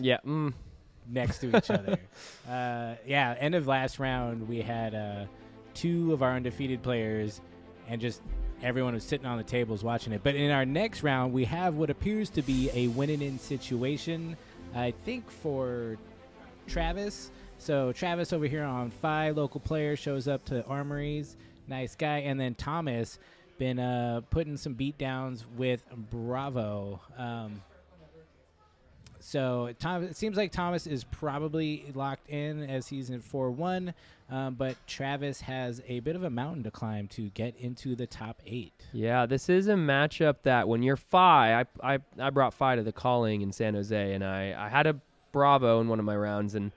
Yeah. next to each other. End of last round, we had 2 of our undefeated players, and just everyone was sitting on the tables watching it. But in our next round, we have what appears to be a win-in situation, I think, for Travis. So Travis over here on Phi, local player, shows up to Armories. Nice guy. And then Thomas been putting some beatdowns with Bravo. So it seems like Thomas is probably locked in as he's in 4-1, but Travis has a bit of a mountain to climb to get into the top 8. Yeah, this is a matchup that when you're Phi, I brought Phi to the calling in San Jose, and I had a Bravo in one of my rounds, and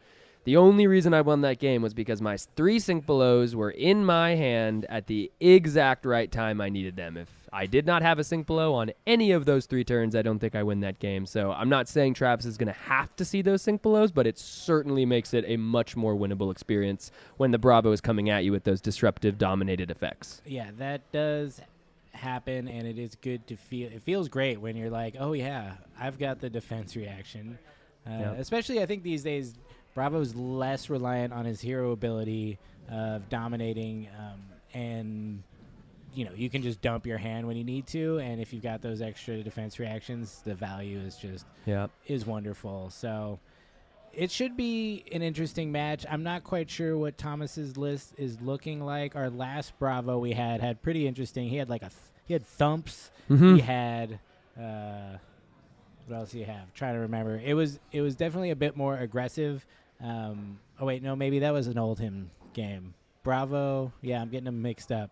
the only reason I won that game was because my 3 sync belows were in my hand at the exact right time I needed them. If I did not have a sync below on any of those 3 turns, I don't think I win that game. So I'm not saying Travis is going to have to see those sync belows, but it certainly makes it a much more winnable experience when the Bravo is coming at you with those disruptive, dominated effects. Yeah, that does happen, and it is good to feel. It feels great when you're like, oh, yeah, I've got the defense reaction. Especially, I think these days, Bravo's less reliant on his hero ability of dominating, and you can just dump your hand when you need to, and if you've got those extra defense reactions, the value is just is wonderful. So it should be an interesting match. I'm not quite sure what Thomas's list is looking like. Our last Bravo we had pretty interesting. He had he had thumps. Mm-hmm. He had what else do you have? Trying to remember. It was definitely a bit more aggressive. Oh wait, no, maybe that was an old him game. Bravo, yeah, I'm getting them mixed up.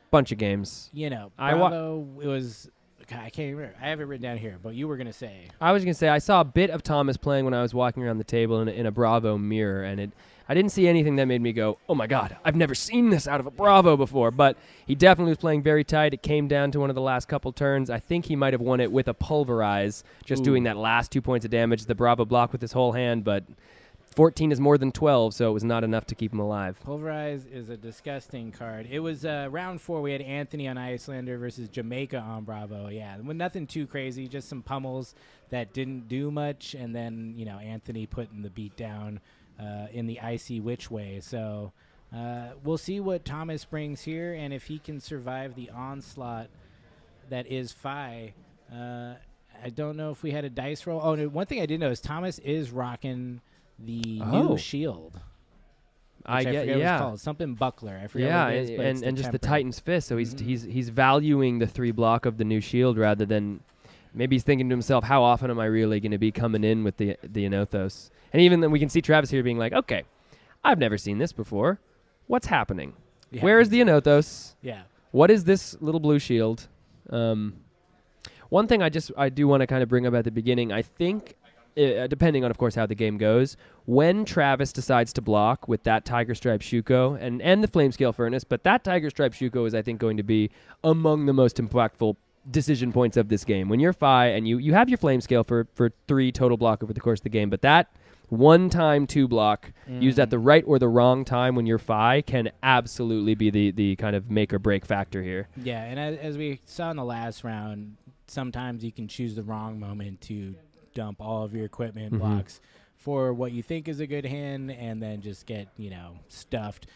Bunch of games. Bravo. It was. God, I can't remember. I have it written down here, but you were gonna say. I was gonna say I saw a bit of Thomas playing when I was walking around the table in a Bravo mirror, and I didn't see anything that made me go, oh my God, I've never seen this out of a Bravo before. But he definitely was playing very tight. It came down to one of the last couple turns. I think he might have won it with a pulverize, just doing that last 2 points of damage. The Bravo block with his whole hand, but 14 is more than 12, so it was not enough to keep him alive. Pulverize is a disgusting card. It was round 4. We had Anthony on Icelander versus Jamaica on Bravo. Yeah, nothing too crazy, just some pummels that didn't do much, and then Anthony putting the beat down in the icy which way. So we'll see what Thomas brings here, and if he can survive the onslaught that is Phi. I don't know if we had a dice roll. Oh, no, one thing I did know is Thomas is rocking the new shield. I get, forget what it's called. Something buckler. I forget what it is, and just the Titan's Fist. So he's valuing the 3 block of the new shield rather than maybe he's thinking to himself, how often am I really going to be coming in with the Anothos? And even then we can see Travis here being like, okay, I've never seen this before. What's happening? Yeah. Where is the Anothos? Yeah. What is this little blue shield? One thing I do want to kind of bring up at the beginning, I think, depending on, of course, how the game goes, when Travis decides to block with that Tiger Stripe Shuko and the Flame Scale Furnace, but that Tiger Stripe Shuko is, I think, going to be among the most impactful decision points of this game. When you're Phi and you have your Flame Scale for 3 total block over the course of the game, but that one-time 2 block used at the right or the wrong time when you're Phi can absolutely be the kind of make or break factor here. Yeah, and as we saw in the last round, sometimes you can choose the wrong moment to dump all of your equipment blocks for what you think is a good hand and then just get, stuffed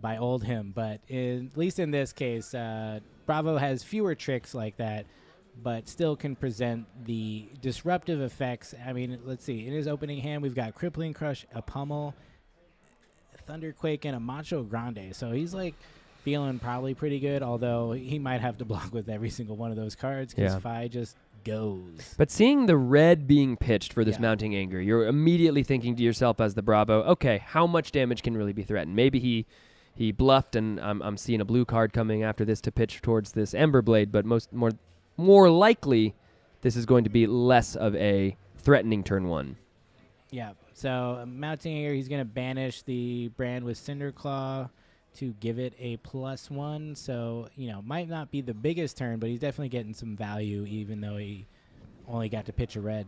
by old him. But at least in this case, Bravo has fewer tricks like that, but still can present the disruptive effects. I mean, let's see. In his opening hand, we've got Crippling Crush, a Pummel, Thunderquake, and a Macho Grande. So he's feeling probably pretty good, although he might have to block with every single one of those cards because Phi just goes. But seeing the red being pitched for this mounting anger, you're immediately thinking to yourself as the Bravo, okay, how much damage can really be threatened? Maybe he bluffed, and I'm seeing a blue card coming after this to pitch towards this Ember Blade, but more likely this is going to be less of a threatening turn 1. Yeah, so mounting anger, he's going to banish the brand with Cinderclaw to give it a +1. So, might not be the biggest turn, but he's definitely getting some value, even though he only got to pitch a red.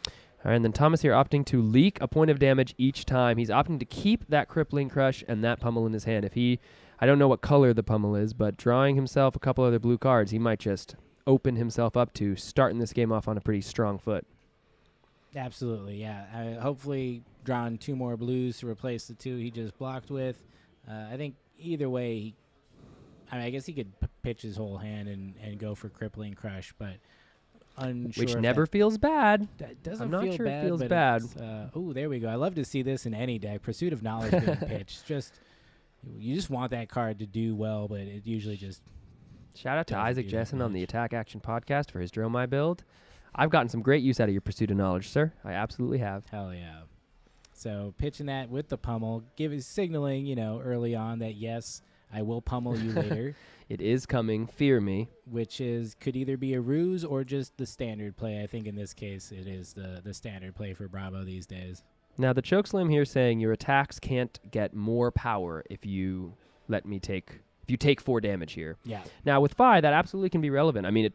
All right, and then Thomas here opting to leak a point of damage each time. He's opting to keep that Crippling Crush and that Pummel in his hand. I don't know what color the Pummel is, but drawing himself a couple other blue cards, he might just open himself up to starting this game off on a pretty strong foot. Absolutely, yeah. Hopefully drawing 2 more blues to replace the 2 he just blocked with. I think either way, I guess he could pitch his whole hand and go for crippling crush, but unsure. Which if never feels bad. that doesn't I'm not feel sure bad, it feels but bad. Oh, there we go. I love to see this in any deck. Pursuit of Knowledge being pitched. You just want that card to do well, but it usually just Shout out to doesn't Isaac do that Jessen on the much. Attack Action podcast for his Dromai build. I've gotten some great use out of your Pursuit of Knowledge, sir. I absolutely have. hell yeah. So pitching that with the pummel, signaling, early on that yes, I will pummel you later, It is coming. Fear me. which could either be a ruse or just the standard play. I think in this case it is the standard play for Bravo these days. Now, the Chokeslam here saying your attacks can't get more power if you take 4 damage here. Yeah. Now, with Phi, that absolutely can be relevant. I mean,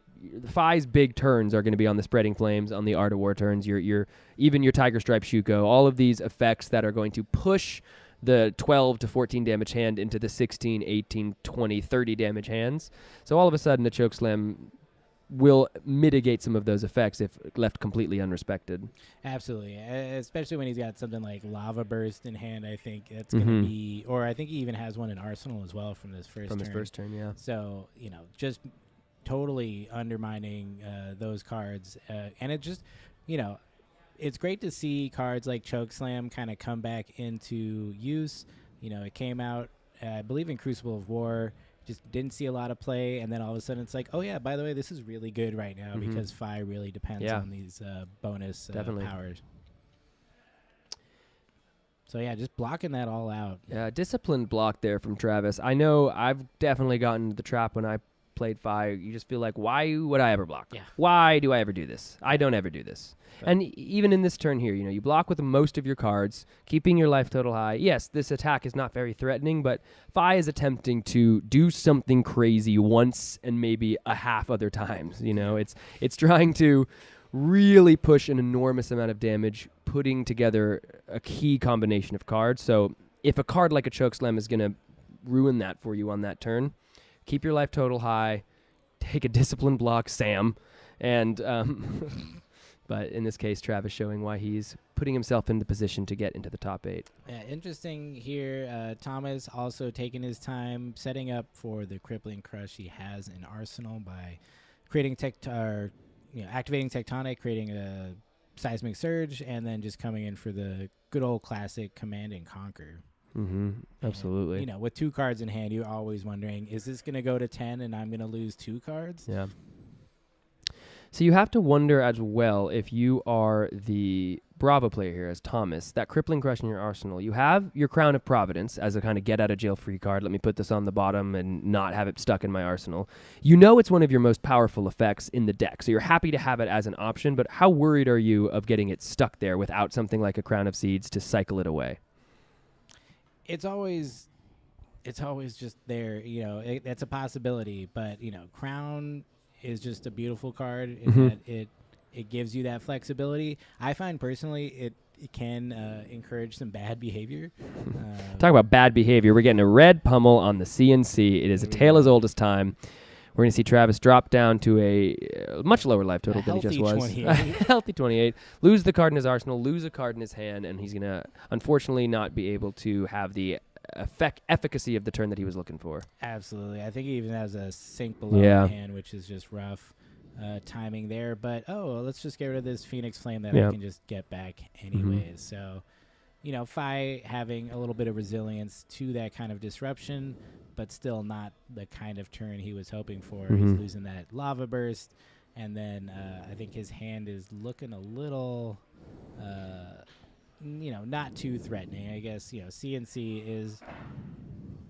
Phi's big turns are going to be on the Spreading Flames, on the Art of War turns, even your Tiger Stripe Shuko, all of these effects that are going to push the 12 to 14 damage hand into the 16, 18, 20, 30 damage hands. So all of a sudden, a Chokeslam will mitigate some of those effects if left completely unrespected. Absolutely, especially when he's got something like Lava Burst in hand. I think that's going to be, or I think he even has one in Arsenal as well from this first turn. His first turn, yeah. So, just totally undermining those cards. And it just, it's great to see cards like Chokeslam kind of come back into use. It came out, I believe, in Crucible of War. Just didn't see a lot of play, and then all of a sudden it's like, oh yeah, by the way, this is really good right now because Phi really depends on these bonus powers. So yeah, just blocking that all out. Yeah, disciplined block there from Travis. I know I've definitely gotten into the trap when I played Phi. You just feel like, why would I ever block? Yeah. Why do I ever do this? I don't ever do this. And even in this turn here, you block with most of your cards, keeping your life total high. Yes, this attack is not very threatening, but Phi is attempting to do something crazy once and maybe a half other times. It's trying to really push an enormous amount of damage, putting together a key combination of cards. So if a card like a Chokeslam is going to ruin that for you on that turn, keep your life total high, take a disciplined block, Sam, and but in this case, Travis showing why he's putting himself in the position to get into the top 8. Yeah, interesting here. Thomas also taking his time setting up for the crippling crush he has in Arsenal by creating activating Tectonic, creating a seismic surge, and then just coming in for the good old classic Command and Conquer. Absolutely. And, with 2 cards in hand, you're always wondering, is this going to go to 10 and I'm going to lose 2 cards? Yeah. So you have to wonder as well, if you are the Bravo player here as Thomas, that crippling crush in your arsenal, you have your Crown of Providence as a kind of get out of jail free card. Let me put this on the bottom and not have it stuck in my arsenal. It's one of your most powerful effects in the deck, so you're happy to have it as an option, but how worried are you of getting it stuck there without something like a Crown of Seeds to cycle it away? It's always just there. That's a possibility, but Crown is just a beautiful card in that it gives you that flexibility. I find personally it can encourage some bad behavior. Talk about bad behavior. We're getting a red pummel on the CNC. It is a tale as old as time. We're going to see Travis drop down to a much lower life total than he just was. 28. A healthy 28. Lose the card in his arsenal, lose a card in his hand, and he's going to unfortunately not be able to have the efficacy of the turn that he was looking for. Absolutely. I think he even has a sink below hand, which is just rough timing there. But, let's just get rid of this Phoenix Flame that I can just get back anyways. So, Phi having a little bit of resilience to that kind of disruption, but still not the kind of turn he was hoping for. He's losing that Lava Burst. And then I think his hand is looking a little... not too threatening. I guess, CNC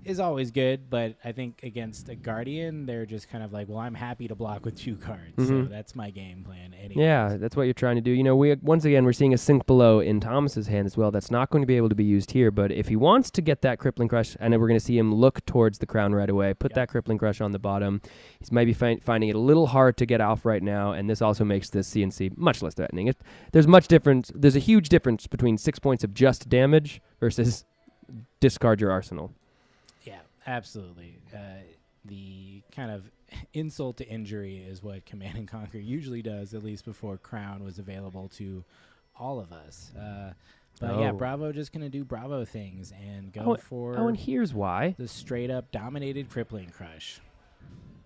is always good, but I think against a Guardian, they're just kind of like, well, I'm happy to block with 2 cards. So that's my game plan anyways. Yeah, that's what you're trying to do. We're seeing a sink below in Thomas's hand as well. That's not going to be able to be used here, but if he wants to get that crippling crush, and we're going to see him look towards the crown right away, put that crippling crush on the bottom. He's maybe finding it a little hard to get off right now, and this also makes the CNC much less threatening. There's a huge difference between 6 points of just damage versus discard your arsenal. Yeah, absolutely. The kind of insult to injury is what Command and Conquer usually does, at least before Crown was available to all of us. But yeah, Bravo just going to do Bravo things and go for and here's why. The straight-up dominated Crippling Crush.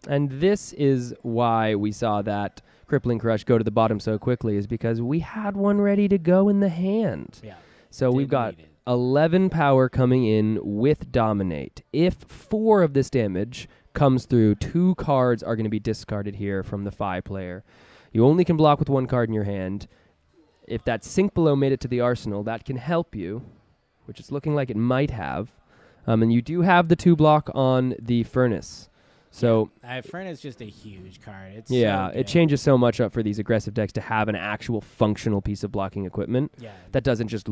And this is why we saw that Crippling Crush go to the bottom so quickly, is because we had one ready to go in the hand. Yeah. So we've got 11 power coming in with Dominate. If 4 of this damage comes through, 2 cards are going to be discarded here from the Phi player. You only can block with 1 card in your hand. If that Sink Below made it to the arsenal, that can help you, which it's looking like it might have. And you do have the 2 block on the Furnace. So Furnace is just a huge card. It's it changes so much up for these aggressive decks to have an actual functional piece of blocking equipment that doesn't just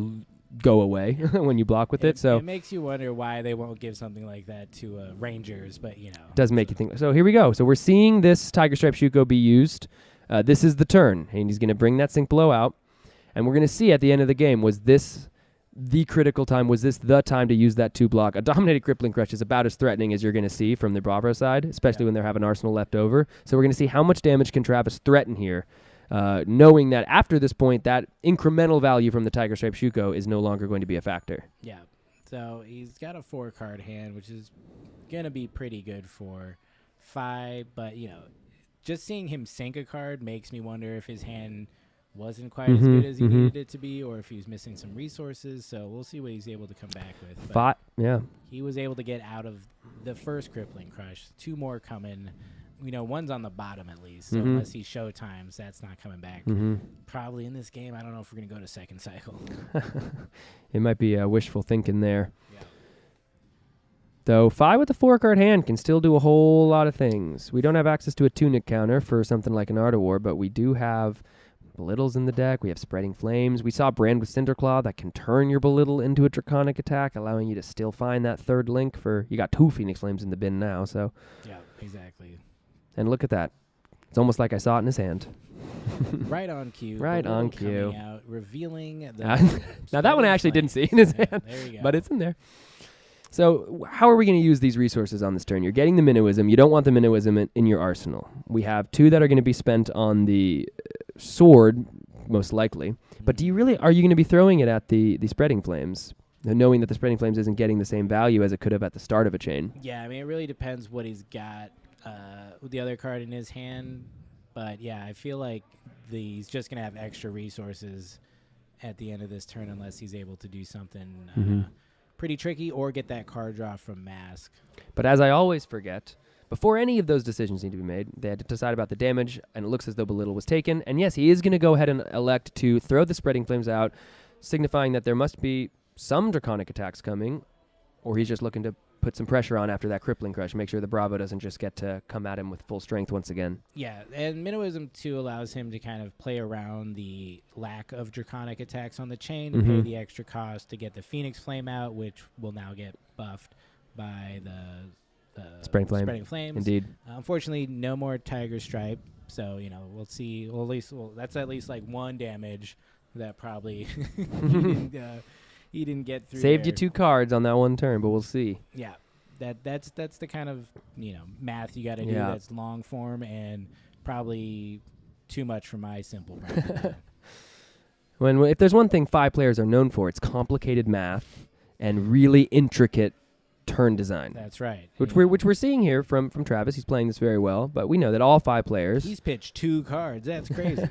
go away when you block with it. So it makes you wonder why they won't give something like that to Rangers, but does make you think. So here we go. So we're seeing this Tiger Stripe Shuko be used. This is the turn, and he's going to bring that Sink Below out. And we're going to see at the end of the game, was this the critical time? Was this the time to use that 2 block? A Dominated Crippling Crush is about as threatening as you're going to see from the Bravo side, especially when they have an arsenal left over. So we're going to see how much damage can Travis threaten here, knowing that after this point, that incremental value from the Tiger Stripe Shuko is no longer going to be a factor. Yeah. So he's got a 4-card hand, which is going to be pretty good for Phi. But, just seeing him sink a card makes me wonder if his hand wasn't quite as good as he needed it to be, or if he was missing some resources. So we'll see what he's able to come back with. But he was able to get out of the first Crippling Crush. 2 more coming. One's on the bottom at least. So unless he showtimes, that's not coming back. Probably in this game. I don't know if we're going to go to second cycle. It might be wishful thinking there. Yeah. Though Phi with the 4-card hand can still do a whole lot of things. We don't have access to a Tunic counter for something like an Art of War, but we do have Belittles in the deck. We have Spreading Flames. We saw Brand with Cinderclaw that can turn your Belittle into a Draconic attack, allowing you to still find that 3rd link for... You got 2 Phoenix Flames in the bin now, so... Yeah, exactly. And look at that. It's almost like I saw it in his hand. Right on cue. Right on cue. Out, revealing the... Now that one I actually didn't see in his hand, there you go. but it's in there. So how are we going to use these resources on this turn? You're getting the Minnowism. You don't want the Minnowism in your arsenal. We have 2 that are going to be spent on the sword, most likely. But are you going to be throwing it at the Spreading Flames, knowing that the Spreading Flames isn't getting the same value as it could have at the start of a chain? Yeah, I mean, it really depends what he's got with the other card in his hand. But yeah, I feel like he's just going to have extra resources at the end of this turn unless he's able to do something pretty tricky or get that card draw from Mask. But as I always forget, before any of those decisions need to be made, they had to decide about the damage, and it looks as though Belittle was taken. And yes, he is going to go ahead and elect to throw the Spreading Flames out, signifying that there must be some Draconic attacks coming, or he's just looking to put some pressure on after that Crippling Crush, make sure the Bravo doesn't just get to come at him with full strength once again. Yeah, and Minnowism, too, allows him to kind of play around the lack of Draconic attacks on the chain and pay the extra cost to get the Phoenix Flame out, which will now get buffed by the Spreading Flames. Indeed. Unfortunately, no more Tiger Stripe, so, we'll see. Well, that's at least like 1 damage that probably he didn't get through. Saved you 2 cards on that 1 turn, but we'll see. Yeah, that's the kind of math you got to do. That's long form and probably too much for my simple brain. If there's one thing 5 players are known for, it's complicated math and really intricate turn design. That's right. Which we're seeing here from Travis. He's playing this very well, but we know that all 5 players. He's pitched 2 cards. That's crazy.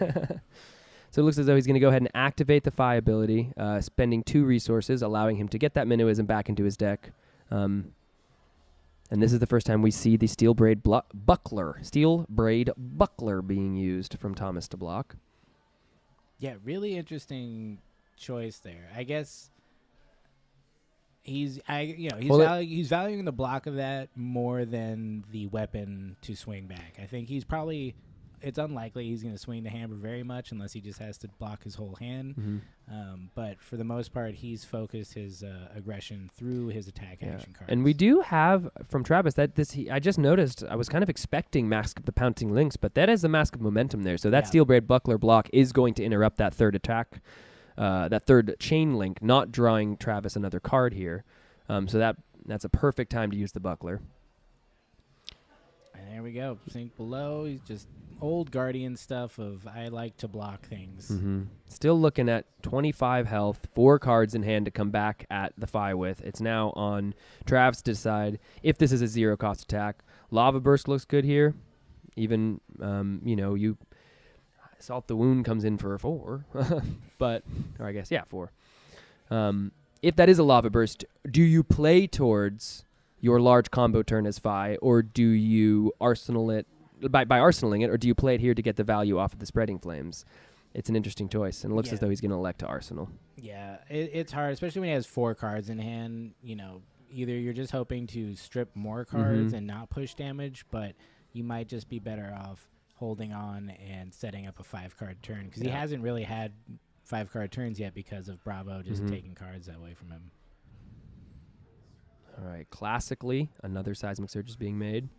So it looks as though he's going to go ahead and activate the Phi ability, spending 2 resources, allowing him to get that Minnowism back into his deck. And this is the first time we see the Steel Braid Buckler being used from Thomas to block. Yeah, really interesting choice there. I guess he's valuing the block of that more than the weapon to swing back. I think it's unlikely he's going to swing the hammer very much unless he just has to block his whole hand. But for the most part, he's focused his aggression through his attack action cards. And we do have from Travis that I just noticed, I was kind of expecting Mask of the Pouncing Lynx, but that is the Mask of Momentum there. So that Steel Braid Buckler block is going to interrupt that 3rd attack, that 3rd chain link, not drawing Travis another card here. So that's a perfect time to use the Buckler. There we go. Sink below. He's just old Guardian stuff of I like to block things. Still looking at 25 health, 4 cards in hand to come back at the Fi with. It's now on Travs to decide if this is a 0-cost attack. Lava Burst looks good here. Even, you Salt the Wound comes in for a 4. Or I guess, 4. If that is a Lava Burst, do you play towards your large combo turn as Fi, or do you arsenal it by arsenaling it, or do you play it here to get the value off of the Spreading Flames? It's an interesting choice, and it looks as though he's going to elect to arsenal. Yeah, it's hard, especially when he has 4 cards in hand. Either you're just hoping to strip more cards and not push damage, but you might just be better off holding on and setting up a 5-card turn, because he hasn't really had 5-card turns yet because of Bravo just taking cards away from him. All right, classically, another Seismic Surge is being made.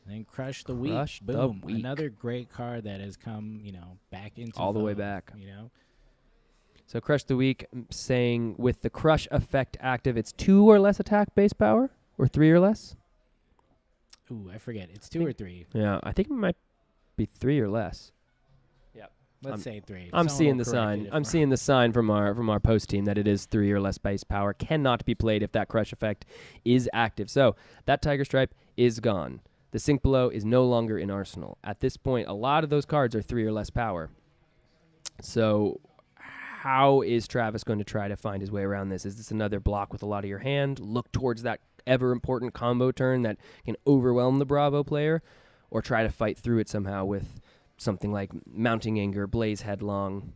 Then Crush the Weak. Boom. Another great card that has come, back into all the way back. So Crush the Weak saying with the Crush effect active, it's 2 or less attack base power, or 3 or less? Ooh, I forget. It's 2 or 3. Yeah, I think it might be 3 or less. Yep. Let's say 3. I'm seeing the sign. I'm seeing the sign from our post team that it is 3 or less base power. Cannot be played if that Crush effect is active. So that Tiger Stripe is gone. The Sink Below is no longer in Arsenal. At this point, a lot of those cards are 3 or less power. So how is Travis going to try to find his way around this? Is this another block with a lot of your hand? Look towards that ever-important combo turn that can overwhelm the Bravo player? Or try to fight through it somehow with something like Mounting Anger, Blaze Headlong,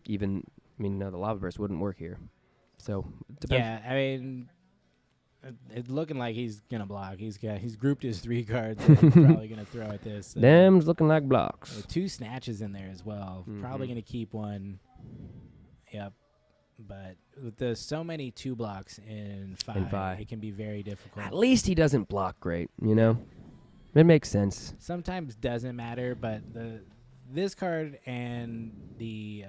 the Lava Burst wouldn't work here. So, it depends. Yeah, it's looking like he's gonna block. He's grouped his 3 cards. And he's probably gonna throw at this. Them's looking like blocks. 2 snatches in there as well. Probably gonna keep one. Yep. But with so many 2 blocks in 5, it can be very difficult. At least he doesn't block great. It makes sense. Sometimes doesn't matter, but this card and the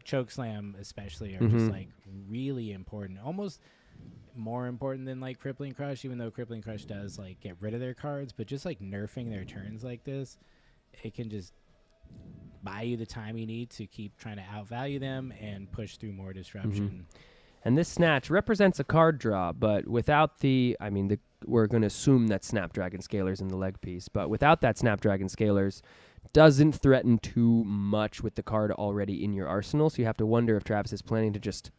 Choke Slam especially are just like really important. Almost more important than like Crippling Crush, even though Crippling Crush does like get rid of their cards, but just like nerfing their turns like this, it can just buy you the time you need to keep trying to outvalue them and push through more disruption. And this Snatch represents a card draw, but without we're going to assume that Snapdragon Scaler's in the leg piece, but without that Snapdragon Scaler's, doesn't threaten too much with the card already in your arsenal, so you have to wonder if Travis is planning to just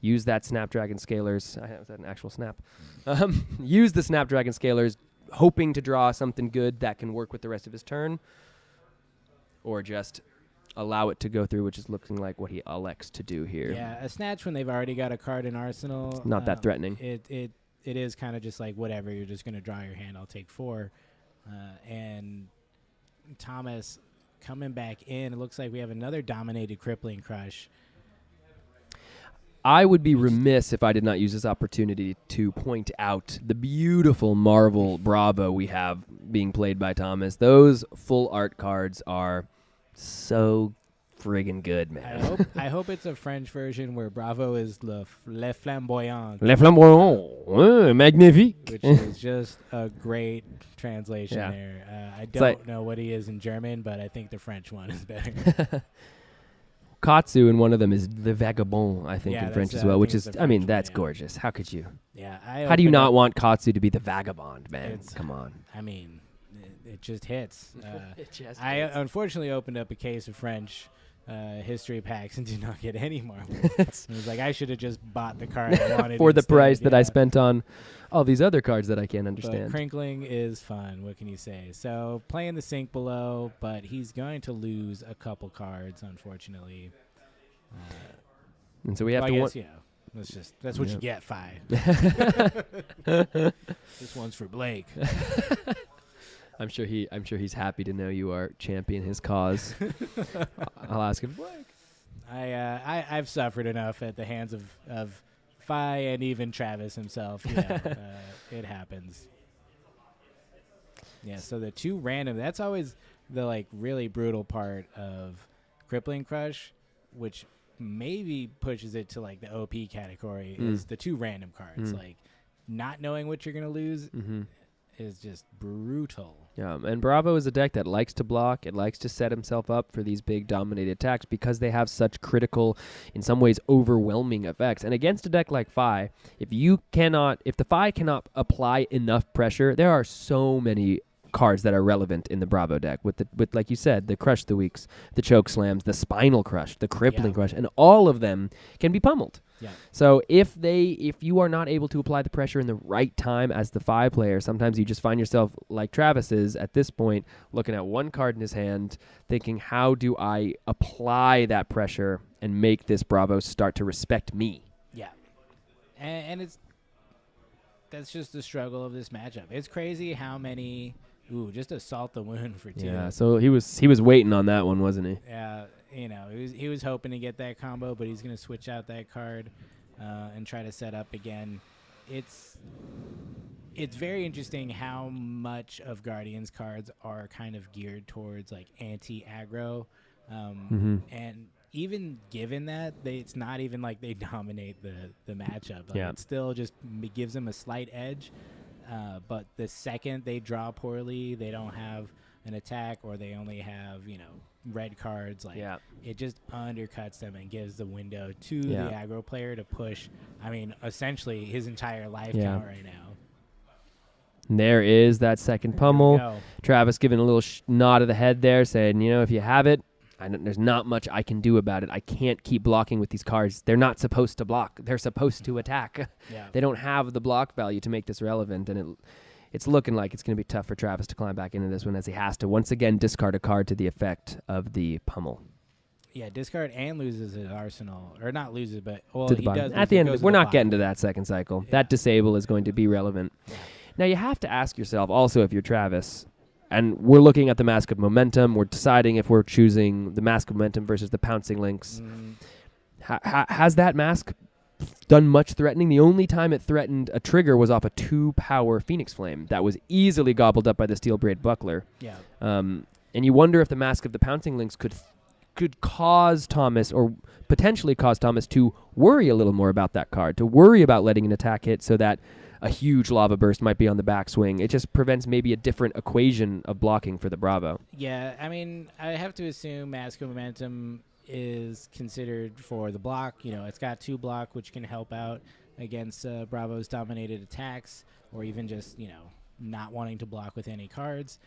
use that Snapdragon Scaler's. Was that an actual snap? Use the Snapdragon Scaler's, hoping to draw something good that can work with the rest of his turn, or just allow it to go through, which is looking like what he elects to do here. Yeah, a Snatch when they've already got a card in arsenal. It's not that threatening. It is kind of just like, whatever, you're just going to draw your hand, I'll take 4. And Thomas coming back in, it looks like we have another dominated Crippling Crush. I would be remiss if I did not use this opportunity to point out the beautiful Marvel Bravo we have being played by Thomas. Those full art cards are so friggin' good, man. I hope it's a French version where Bravo is le flamboyant. Le flamboyant, magnifique. Which is just a great translation there. I don't know what he is in German, but I think the French one is better. Katsu, and one of them is the Vagabond, I think, in French as well, which is, that's gorgeous. How could you? Yeah. How do you not want Katsu to be the Vagabond, man? Come on. It just hits. I unfortunately opened up a case of French history packs and did not get any Marvel. It was like, I should have just bought the card I wanted for the price that I spent on all these other cards that I can't understand. But crinkling is fun. What can you say? So playing the Sink Below, but he's going to lose a couple cards, unfortunately. And so we have to. That's what you get, Fi. This one's for Blake. I'm sure he's happy to know you are championing his cause. I'll ask him. Blake. I've suffered enough at the hands of Fi and even Travis himself. It happens. Yeah. So the 2 random. That's always the really brutal part of Crippling Crush, which maybe pushes it to the OP category. Is the 2 random cards. Not knowing what you're gonna lose. is just brutal. Yeah, and Bravo is a deck that likes to block. It likes to set himself up for these big dominated attacks because they have such critical, in some ways, overwhelming effects. And against a deck like Fi, if the Fi cannot apply enough pressure, there are so many cards that are relevant in the Bravo deck with like you said, the Crush the Weeks, the Choke Slams, the Spinal Crush, the Crippling Crush, and all of them can be pummeled. Yeah. So if you are not able to apply the pressure in the right time as the Fi player, sometimes you just find yourself like Travis is at this point, looking at one card in his hand, thinking, how do I apply that pressure and make this Bravo start to respect me? Yeah. And that's just the struggle of this matchup. It's crazy how many just assault the wound for 2. Yeah, so he was waiting on that one, wasn't he? Yeah, he was hoping to get that combo, but he's going to switch out that card and try to set up again. It's very interesting how much of Guardian's cards are kind of geared towards like anti-aggro, and even given that, it's not even like they dominate the matchup. Like it still just gives them a slight edge. But the second they draw poorly, they don't have an attack, or they only have, red cards. Like it just undercuts them and gives the window to the aggro player to push. I mean, essentially his entire life count right now. And there is that second pummel. Travis giving a little nod of the head there, saying, if you have it, there's not much I can do about it. I can't keep blocking with these cards. They're not supposed to block. They're supposed to attack. Yeah. They don't have the block value to make this relevant, and it's looking like it's going to be tough for Travis to climb back into this one, as he has to once again discard a card to the effect of the pummel. Yeah, discard and loses his arsenal. Or not loses, but to the bottom. At the end, we're not getting to that second cycle. Yeah. That disable is going to be relevant. Yeah. Now, you have to ask yourself also, if you're Travis, and we're looking at the Mask of Momentum. We're deciding if we're choosing the Mask of Momentum versus the Pouncing Links. Has that mask done much threatening? The only time it threatened a trigger was off a 2-power Phoenix Flame that was easily gobbled up by the Steel Braid Buckler. Yeah. And you wonder if the Mask of the Pouncing Links could cause Thomas, or potentially cause Thomas, to worry a little more about that card, to worry about letting an attack hit so that a huge lava burst might be on the backswing. It just prevents maybe a different equation of blocking for the Bravo. Yeah, I mean, I have to assume Mask of Momentum is considered for the block. It's got 2 block, which can help out against Bravo's dominated attacks, or even just, not wanting to block with any cards.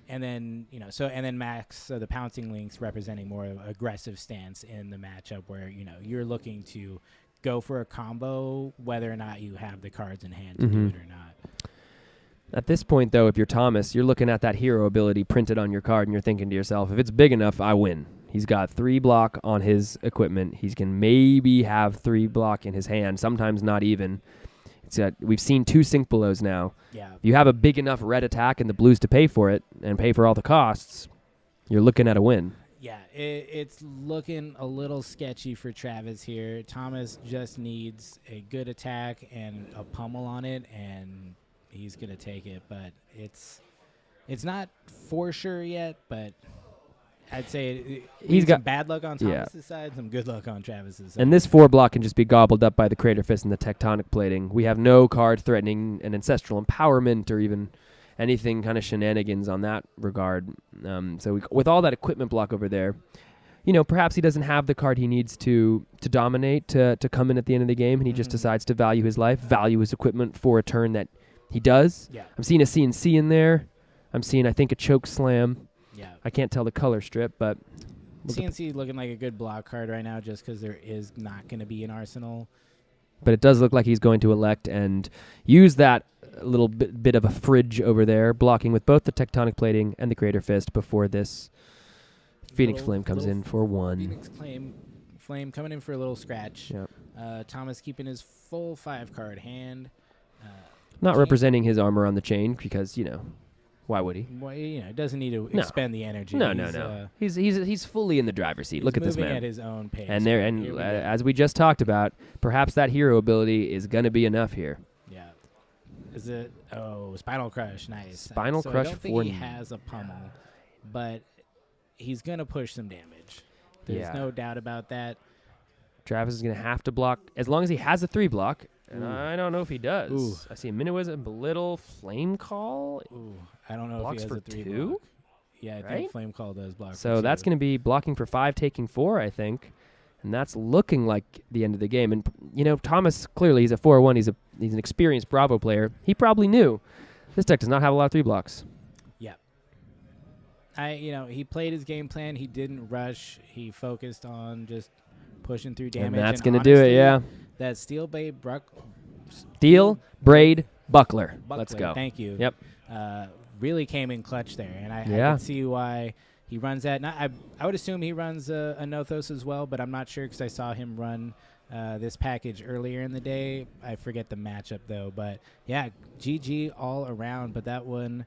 And then, and then Max, the Pouncing Links, representing more of an aggressive stance in the matchup where, you're looking to go for a combo, whether or not you have the cards in hand to do it or not. At this point, though, if you're Thomas, you're looking at that hero ability printed on your card, and you're thinking to yourself, if it's big enough, I win. He's got 3 block on his equipment. He can maybe have 3 block in his hand, sometimes not even. We've seen 2 Sync Belows now. Yeah. If you have a big enough red attack and the blues to pay for it and pay for all the costs, you're looking at a win. Yeah, it's looking a little sketchy for Travis here. Thomas just needs a good attack and a pummel on it, and he's going to take it. But it's not for sure yet, but I'd say he's got some bad luck on Thomas's side, some good luck on Travis's side. And this 4 block can just be gobbled up by the Crater Fist and the Tectonic Plating. We have no card threatening an Ancestral Empowerment or even anything kind of shenanigans on that regard. So with all that equipment block over there, perhaps he doesn't have the card he needs to dominate, to come in at the end of the game, and he just decides to value his life, value his equipment for a turn that he does. Yeah. I'm seeing a CNC in there. I'm seeing, I think, a Choke Slam. Yeah. I can't tell the color strip, but CNC looking like a good block card right now, just because there is not going to be an arsenal. But it does look like he's going to elect and use that little bit of a fridge over there, blocking with both the Tectonic Plating and the Crater Fist before this Phoenix Flame comes in for 1. Phoenix Flame coming in for a little scratch. Yep. Thomas keeping his full 5-card hand. Not representing his armor on the chain because, why would he? Well, doesn't need to expend the energy. No. He's fully in the driver's seat. Look at this man. Moving at his own pace. And as we just talked about, perhaps that hero ability is going to be enough here. Yeah. Is it? Oh, Spinal Crush. Nice. Spinal Crush. I don't think he has a pummel, but he's going to push some damage. There's no doubt about that. Travis is going to have to block. As long as he has a 3 block, And Ooh. I don't know if he does. Ooh. I see Minuism, Belittle, Flame Call. Ooh, I don't know Blocks if he for has a 3 2? block. Yeah, I Right? think Flame Call does block. So for that's 2. going to be blocking for 5, taking 4, I think. And that's looking like the end of the game. And, Thomas, clearly, he's a 4-1. He's an experienced Bravo player. He probably knew this deck does not have a lot of 3 blocks. Yeah. He played his game plan. He didn't rush. He focused on just pushing through damage. And that's going to do it, yeah. That Steel Blade Steel, Braid, Buckler. Let's go. Thank you. Yep. Really came in clutch there. And I Yeah. can see why he runs that. I would assume he runs a Nothos as well, but I'm not sure because I saw him run this package earlier in the day. I forget the matchup, though. But, yeah, GG all around. But that one